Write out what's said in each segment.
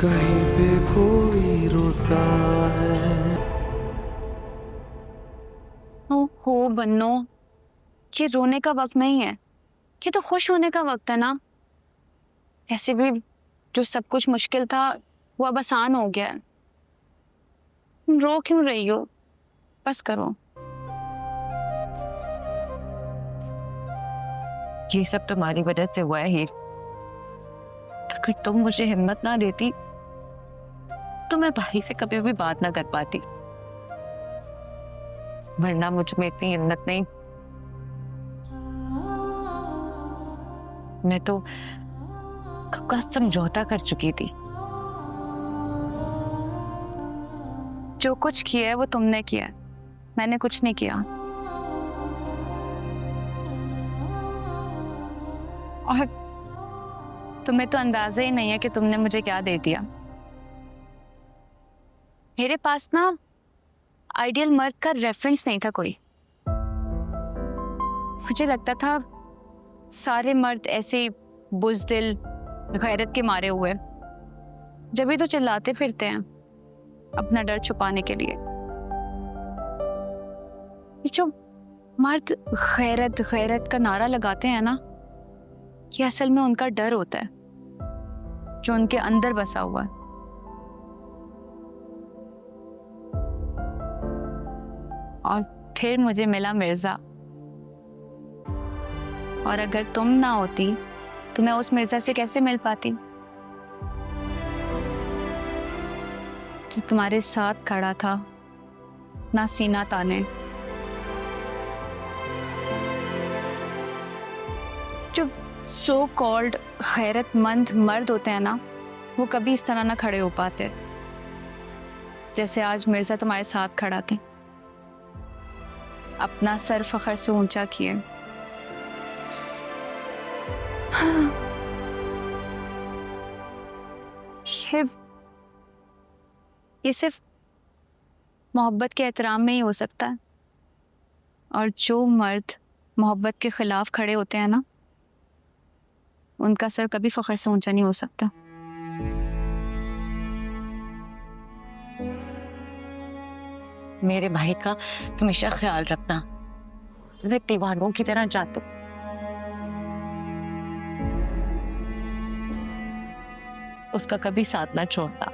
कहीं पे कोई रोता है। हो बन्नो, ये रोने का वक्त नहीं है, ये तो खुश होने का वक्त है ना। ऐसे भी जो सब कुछ मुश्किल था वो अब आसान हो गया है। तुम रो क्यों रही हो? बस करो। ये सब तुम्हारी वजह से हुआ है हीर। अगर तुम मुझे हिम्मत ना देती तो मैं भाई से कभी भी बात ना कर पाती, वरना मुझ में इतनी हिम्मत नहीं। मैं तो कब का समझौता कर चुकी थी। जो कुछ किया है वो तुमने किया है, मैंने कुछ नहीं किया। और तुम्हें तो अंदाजा ही नहीं है कि तुमने मुझे क्या दे दिया। मेरे पास ना आइडियल मर्द का रेफरेंस नहीं था कोई। मुझे लगता था सारे मर्द ऐसे बुज़दिल, गैरत के मारे हुए, जब भी तो चिल्लाते फिरते हैं अपना डर छुपाने के लिए। ये जो मर्द गैरत गैरत का नारा लगाते हैं ना, ये असल में उनका डर होता है जो उनके अंदर बसा हुआ है। और फिर मुझे मिला मिर्जा, और अगर तुम ना होती तो मैं उस मिर्जा से कैसे मिल पाती जो तुम्हारे साथ खड़ा था, ना सीना ताने। जो सो कॉल्ड गैरतमंद मर्द होते हैं ना, वो कभी इस तरह ना खड़े हो पाते जैसे आज मिर्जा तुम्हारे साथ खड़ा थे, अपना सर फखर से ऊंचा किए। ये सिर्फ मोहब्बत के एहतराम में ही हो सकता है। और जो मर्द मोहब्बत के खिलाफ खड़े होते हैं ना, उनका सर कभी फखर से ऊंचा नहीं हो सकता। मेरे भाई का हमेशा ख्याल रखना, वे दीवानों की तरह जाते। उसका कभी साथ ना छोड़ना।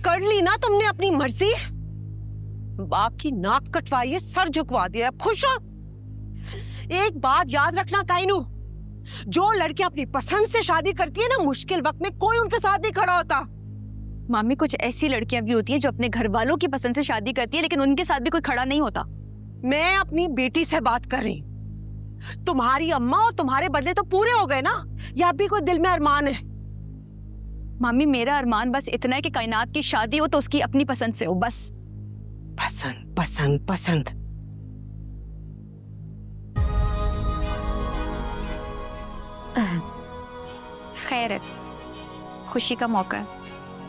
कर ली ना तुमने अपनी मर्जी। बाप की नाक कटवाई है, सर झुकवा दिया। अब खुश हो? एक बात याद रखना काइनू, जो लड़की अपनी पसंद से शादी करती है ना, मुश्किल वक्त में कोई उनके साथ नहीं खड़ा होता। मामी, कुछ ऐसी लड़कियां भी होती हैं जो अपने घर वालों की पसंद से शादी करती है, लेकिन उनके साथ भी कोई खड़ा नहीं होता। मैं अपनी बेटी से बात कर रही। तुम्हारी अम्मा और तुम्हारे बदले तो पूरे हो गए ना, या भी कोई दिल में अरमान है? मामी, मेरा अरमान बस इतना है कि कायनात की शादी हो तो उसकी अपनी पसंद से हो, बस। पसंद पसंद पसंद। खैर, खुशी का मौका है,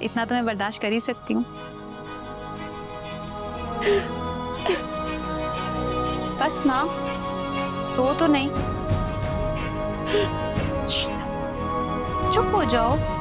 इतना तो मैं बर्दाश्त कर ही सकती हूँ। बस ना, रो तो नहीं। चुप हो जाओ।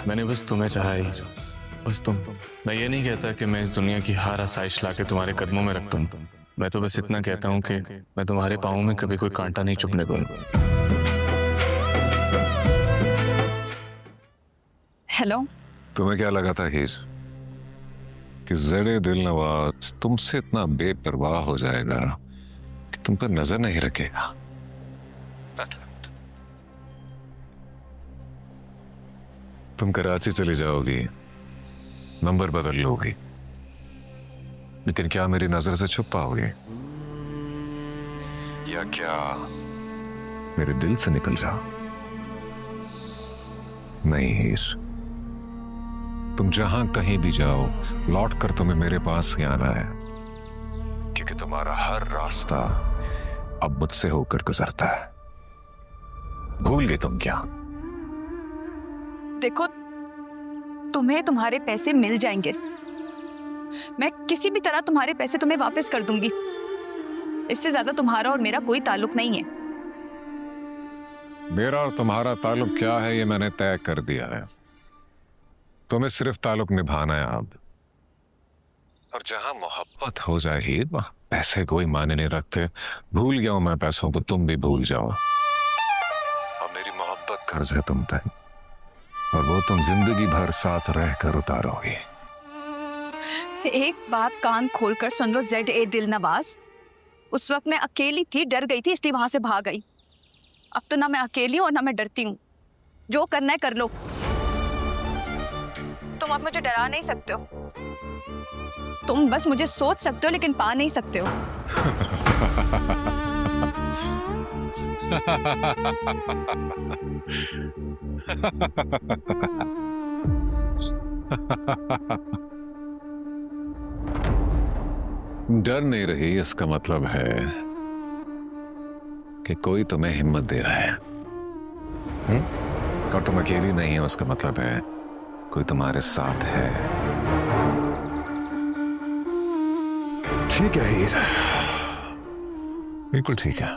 मैंने बस तुम्हें चाहा ही, बस तुम। मैं ये नहीं कहता कि मैं इस दुनिया की हर आसाइश लाके तुम्हारे कदमों में रख दूं, मैं तो बस इतना कहता हूँ कि मैं तुम्हारे पाँव में कभी कोई कांटा नहीं चुभने दूंगा। हेलो। तुम्हें क्या लगा था हीर कि ज़ेरे दिलनवाज तुमसे इतना बेपरवाह हो जाएगा कि तुम पर नजर नहीं रखेगा? तुम कराची चली जाओगी, नंबर बदल लोगी, लेकिन क्या मेरी नजर से छुप पाओगे? या क्या मेरे दिल से निकल जाओ? नहीं हीर, तुम जहां कहीं भी जाओ लौट कर तुम्हें मेरे पास ही आना है, क्योंकि तुम्हारा हर रास्ता अब मुझसे होकर गुजरता है। भूल गए तुम क्या? देखो, तुम्हें तुम्हारे पैसे मिल जाएंगे। मैं किसी भी तरह तुम्हारे पैसे तुम्हें वापस कर दूंगी। इससे ज्यादा तुम्हारा और मेरा कोई ताल्लुक नहीं है। मेरा और तुम्हारा ताल्लुक क्या है ये मैंने तय कर दिया है। तुम्हें सिर्फ ताल्लुक निभाना है अब। और जहां मोहब्बत हो जाए ही वहां पैसे कोई मायने नहीं रखते। भूल गया हूं मैं पैसों को, तुम भी भूल जाओ। अब मेरी मोहब्बत कर्ज है तुम तक, और वो तुम जिंदगी भर साथ रहकर उतारोगे। एक बात कान खोलकर सुन लो ज़ेड दिलनवाज, उस वक्त मैं अकेली थी, डर गई थी, इसलिए वहां से भाग गई। अब तो ना मैं अकेली हूं और ना मैं डरती हूं। जो करना है कर लो। तुम अब मुझे डरा नहीं सकते हो। तुम बस मुझे सोच सकते हो लेकिन पा नहीं सकते हो। डर नहीं रही इसका मतलब है कि कोई तुम्हें हिम्मत दे रहा है। और तुम अकेली नहीं हो, उसका मतलब है कोई तुम्हारे साथ है। ठीक है हीर, बिल्कुल ठीक है।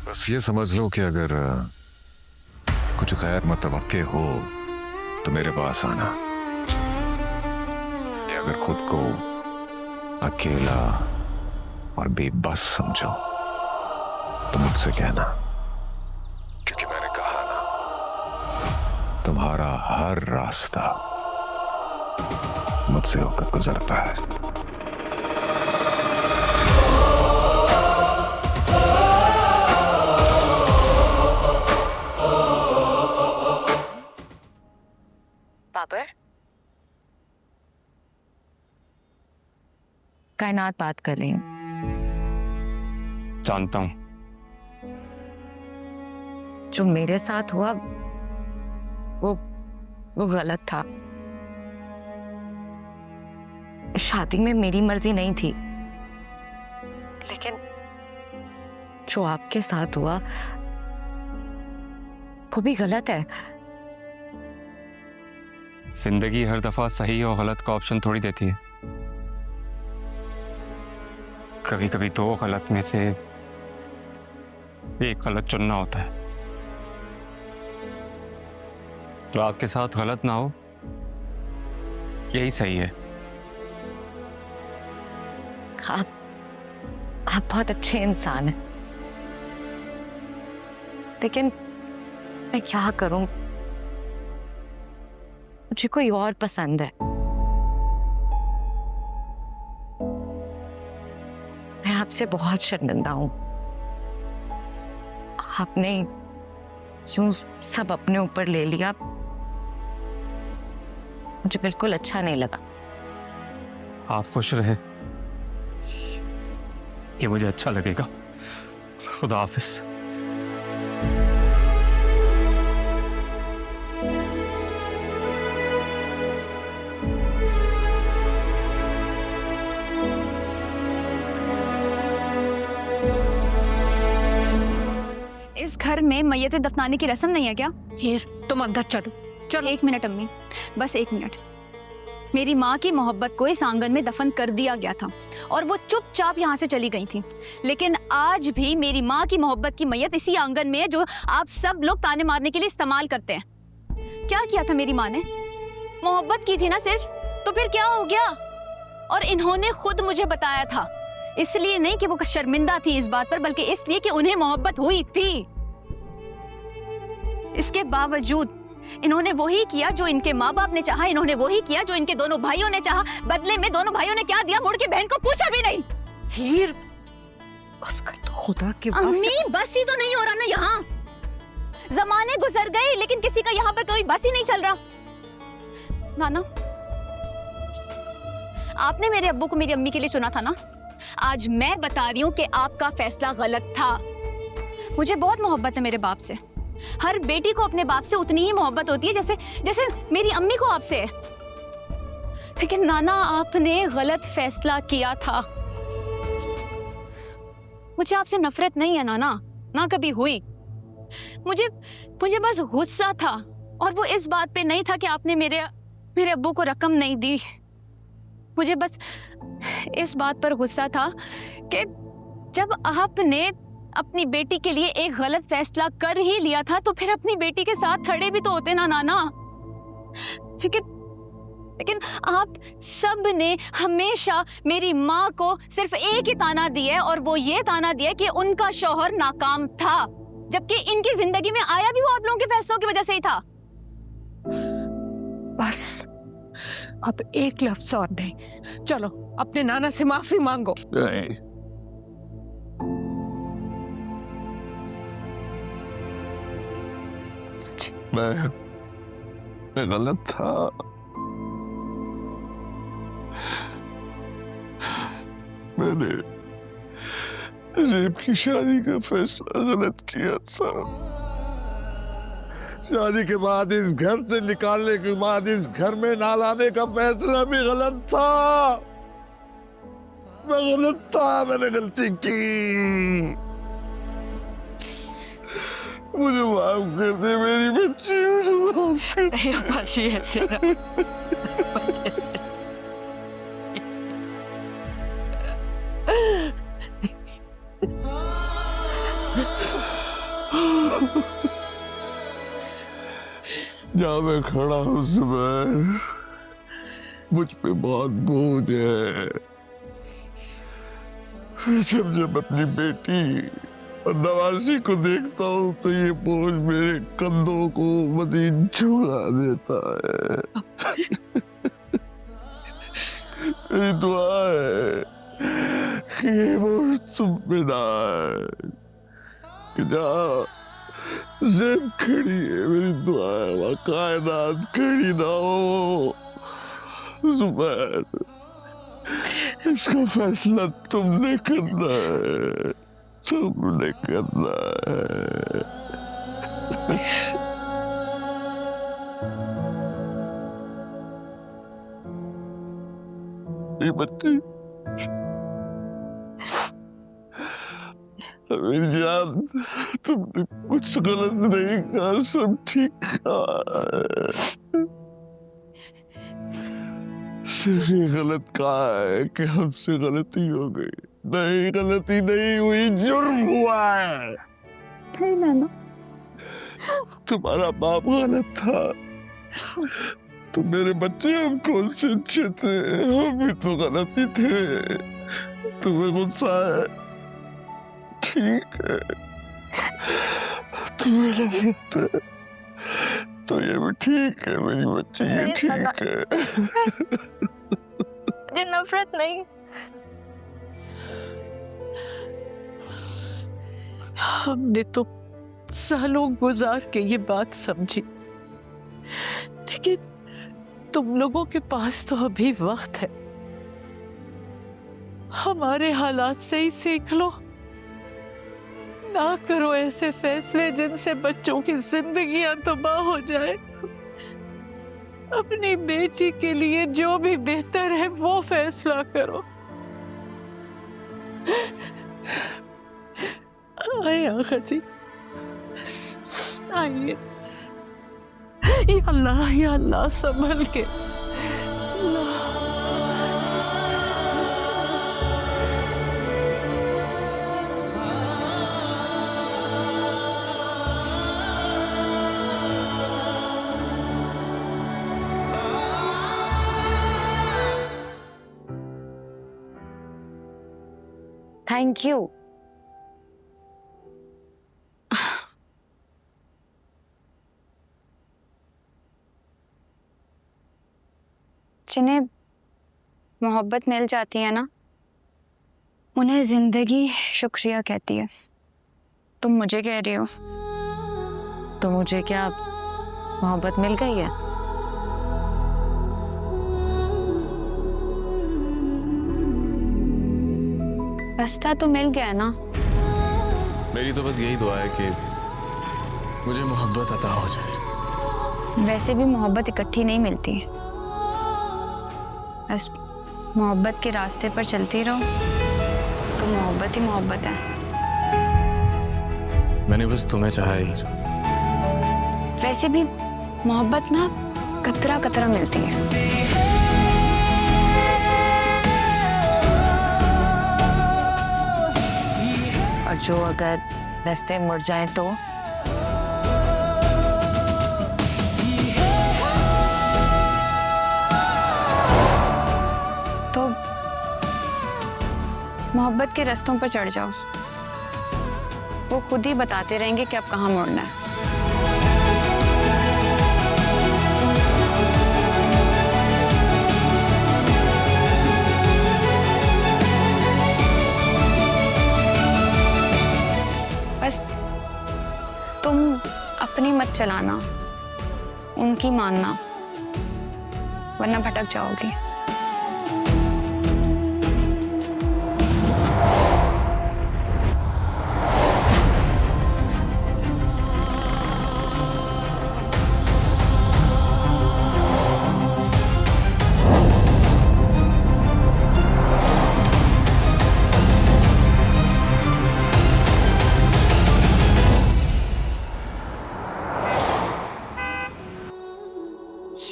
बस ये समझ लो कि अगर कुछ गैर मुतवक्के हो तो मेरे पास आना, या अगर खुद को अकेला और बेबस समझो तो मुझसे कहना, क्योंकि मैंने कहा ना, तुम्हारा हर रास्ता मुझसे होकर गुजरता है। बाबर, कायनात बात कर रही हूँ। जानता हूं। जो मेरे साथ हुआ वो गलत था। शादी में मेरी मर्जी नहीं थी, लेकिन जो आपके साथ हुआ वो भी गलत है। जिंदगी हर दफा सही और गलत का ऑप्शन थोड़ी देती है। कभी कभी दो गलत में से एक गलत चुनना होता है। तो आपके साथ गलत ना हो, यही सही है। आप बहुत अच्छे इंसान हैं, लेकिन मैं क्या करूं, मुझे कोई और पसंद है। मैं आपसे बहुत शर्मिंदा हूं। आपने यूं सब अपने ऊपर ले लिया, मुझे बिल्कुल अच्छा नहीं लगा। आप खुश रहे, ये मुझे अच्छा लगेगा। खुदा हाफिज। इस घर में मैयतें दफनाने की रस्म नहीं है क्या? हीर, तुम अंदर चलो। चलो। एक मिनट अम्मी, बस एक मिनट। मेरी माँ की मोहब्बत को इस आंगन में दफन कर दिया गया था और वो चुपचाप यहाँ से चली गई थी, लेकिन आज भी मेरी माँ की मोहब्बत की मैयत इसी आंगन में है जो आप सब लोग ताने मारने के लिए इस्तेमाल करते हैं। क्या किया था मेरी माँ ने? मोहब्बत की थी ना सिर्फ, तो फिर क्या हो गया? और इन्होंने खुद मुझे बताया था। इसलिए नहीं कि वो शर्मिंदा थी इस बात पर, बल्कि इसलिए कि उन्हें मोहब्बत हुई थी। इसके बावजूद इन्होंने वही किया जो इनके माँ बाप ने चाहा, इन्होंने वही किया जो इनके दोनों भाइयों ने चाहा। बदले में दोनों भाइयों ने क्या दिया, मुड़ के बहन को पूछा भी नहीं। हीर, बस कर लो खुदा की अम्मी, बस ही तो नहीं हो रहा ना यहाँ। जमाने गुजर गए लेकिन किसी का यहाँ पर कोई बस ही नहीं चल रहा। नाना, आपने मेरे अब्बू को मेरी अम्मी के लिए चुना था ना। आज मैं बता रही हूँ कि आपका फैसला गलत था। मुझे बहुत मोहब्बत है मेरे बाप से। हर बेटी को अपने बाप से उतनी ही मोहब्बत होती है जैसे जैसे मेरी अम्मी को आपसे है। लेकिन नाना, आपने गलत फैसला किया था। मुझे आपसे नफरत नहीं है नाना, ना कभी हुई। मुझे बस गुस्सा था, और वो इस बात पे नहीं था कि आपने मेरे अब्बू को रकम नहीं दी। मुझे बस इस बात पर गुस्सा था कि जब आपने अपनी बेटी के लिए एक गलत फैसला कर ही लिया था तो फिर अपनी बेटी के साथ खड़े भी तो होते ना नाना। लेकिन आप सब ने हमेशा मेरी माँ को सिर्फ एक ही ताना दिया है, और वो ये ताना दिया कि उनका शौहर नाकाम था, जबकि इनकी जिंदगी में आया भी वो आप लोगों के फैसलों की वजह से ही था। बस अब एक लफ्ज और नहीं। चलो अपने नाना से माफी मांगो। नहीं, मैं गलत था। मैंने जेब की शादी का फैसला गलत किया था। शादी के बाद इस घर से निकालने के बाद इस घर में ना लाने का फैसला भी गलत था। मैं गलत था, मैंने गलती की। मुझे माफ कर दे मेरी बच्ची, मुझे माफ कर दे। बाजी ऐसे ना। बाजी ऐसे। जहाँ मैं खड़ा हूँ सुबह, मुझ पे बहुत बोझ है। जब अपनी बेटी और नवाजी को देखता हूँ तो ये बोझ मेरे कंधों को मजीद झुला देता है। मेरी दुआ है कि ये बोझ तुम पे ना आए, कि जहाँ जेब खड़ी है, मेरी दुआ है वहाँ कायनात खड़ी ना हो। जुबैर, इसका फैसला तुमने करना है, तुमने करना है। ये बच्ची, मेरी जान, तुमने कुछ गलत नहीं कहा, सब ठीक कहा है। सिर्फ ये गलत कहा है कि हमसे गलती हो गई। नहीं, गलती नहीं हुई, जुर्म हुआ है। तुम्हारा बाप गलत था, तो मेरे बच्चे हम कौन से अच्छे थे? हम भी तो गलत ही थे। तुम्हें गुस्सा है, ठीक है। तुम्हें नफरत है तो ये भी ठीक है मेरी बच्ची, ये ठीक है। मुझे नफरत नहीं। हमने तो सालों गुजार के ये बात समझी, लेकिन तुम लोगों के पास तो अभी वक्त है। हमारे हालात से ही सीख लो। ना करो ऐसे फैसले जिनसे बच्चों की जिंदगियां तबाह हो जाए। अपनी बेटी के लिए जो भी बेहतर है वो फैसला करो। आइए आका जी, आइए। या अल्लाह संभल के। अल्लाह। Thank you. जिन्हें मोहब्बत मिल जाती है ना, उन्हें जिंदगी शुक्रिया कहती है। तुम मुझे कह रही हो? तो मुझे क्या मोहब्बत मिल गई है? रास्ता तो मिल गया ना। मेरी तो बस यही दुआ है कि मुझे मोहब्बत अता हो जाए। वैसे भी मोहब्बत इकट्ठी नहीं मिलती, बस मोहब्बत के रास्ते पर चलती रहो तो मोहब्बत ही मोहब्बत है। मैंने बस तुम्हें चाहा ही। वैसे भी मोहब्बत ना कतरा कतरा मिलती है। और जो अगर रास्ते मुड़ जाए तो मोहब्बत के रास्तों पर चढ़ जाओ, वो खुद ही बताते रहेंगे कि अब कहाँ मुड़ना है। बस तुम अपनी मत चलाना, उनकी मानना, वरना भटक जाओगी।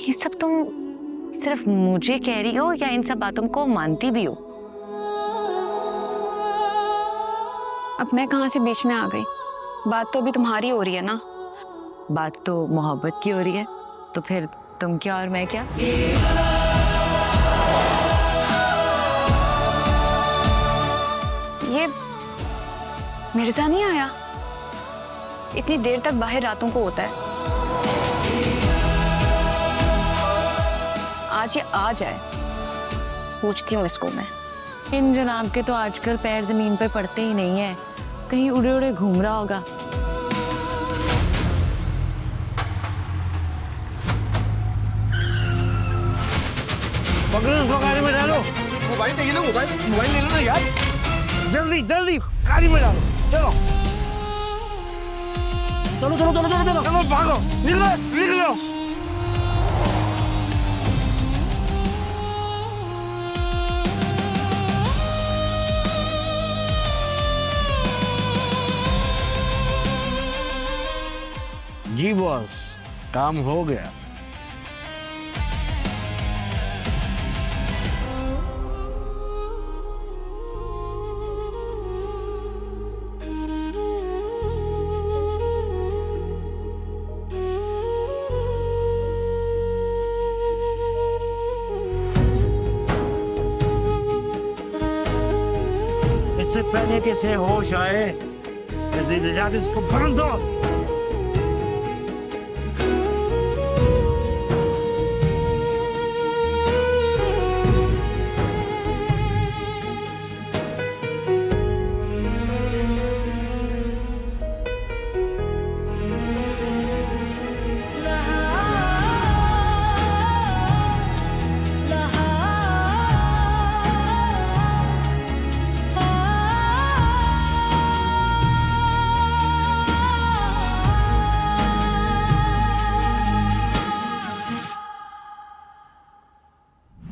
ये सब तुम सिर्फ मुझे कह रही हो या इन सब बातों को मानती भी हो? अब मैं कहाँ से बीच में आ गई? बात तो अभी तुम्हारी हो रही है ना। बात तो मोहब्बत की हो रही है, तो फिर तुम क्या और मैं क्या? ये मिर्जा नहीं आया? इतनी देर तक बाहर रातों को होता है। आज ये आ जाए, पूछती हूँ इसको मैं। इन जनाब के तो आजकल पैर जमीन पर पड़ते ही नहीं है, कहीं उड़े उड़े घूम रहा होगा। पकड़ो उसको, गाड़ी में डालो। मोबाइल चाहिए ना, मोबाइल ले लो ना यार, जल्दी जल्दी गाड़ी में डालो। चलो चलो चलो चलो चलो चलो चलो, भागो, निकलो निकलो। जी बॉस, काम हो गया। इससे पहले कि इसे होश आए, जल्दी ले जाकर इसको बांध दो।